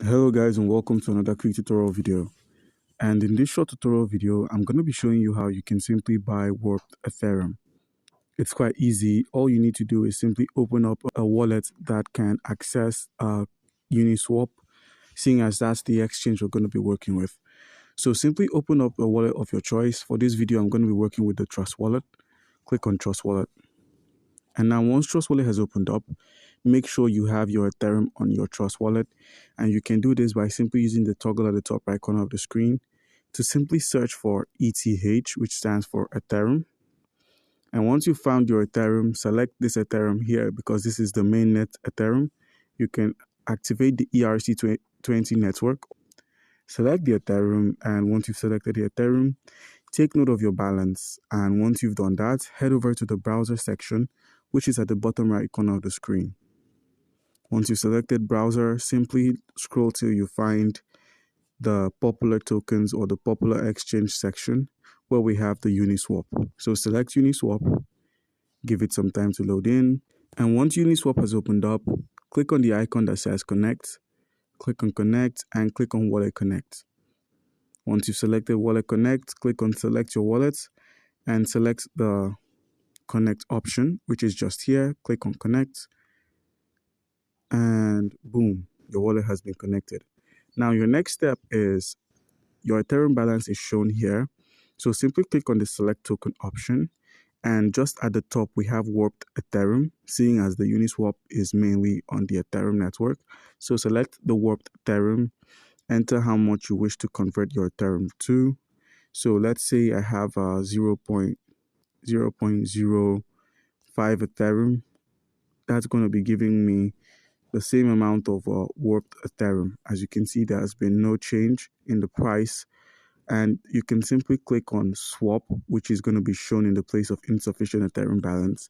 Hello guys, and welcome to another quick tutorial video. And in this short tutorial video, I'm going to be showing you how you can simply buy Wrapped Ethereum. It's quite easy. All you need to do is simply open up a wallet that can access Uniswap, seeing as that's the exchange we're going to be working with. So simply open up a wallet of your choice. For this video, I'm going to be working with the Trust Wallet. Click on Trust Wallet. And now once Trust Wallet has opened up, make sure you have your Ethereum on your Trust Wallet. And you can do this by simply using the toggle at the top right corner of the screen to simply search for ETH, which stands for Ethereum. And once you found your Ethereum, select this Ethereum here because this is the mainnet Ethereum. You can activate the ERC20 network. Select the Ethereum, and once you've selected the Ethereum, take note of your balance. And once you've done that, head over to the browser section, which is at the bottom right corner of the screen. Once you've selected browser, simply scroll till you find the popular tokens or the popular exchange section where we have the Uniswap. So select Uniswap, give it some time to load in. And once Uniswap has opened up, click on the icon that says Connect, click on Connect, and click on Wallet Connect. Once you've selected Wallet Connect, click on Select Your Wallet and select the Connect option, which is just here. Click on Connect, and boom, your wallet has been connected. Now your next step is your Ethereum balance is shown here. So simply click on the Select Token option, and just at the top we have Wrapped Ethereum, seeing as the Uniswap is mainly on the Ethereum network. So select the Wrapped Ethereum, enter how much you wish to convert your Ethereum to. So let's say I have 0.005 Ethereum. That's going to be giving me the same amount of Wrapped Ethereum. As you can see, there has been no change in the price, and you can simply click on swap, which is going to be shown in the place of insufficient Ethereum balance,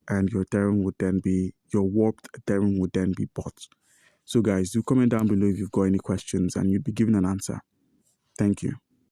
and your Ethereum would then be, your Wrapped Ethereum would then be bought. So guys, do comment down below if you've got any questions and you'd be given an answer. Thank you.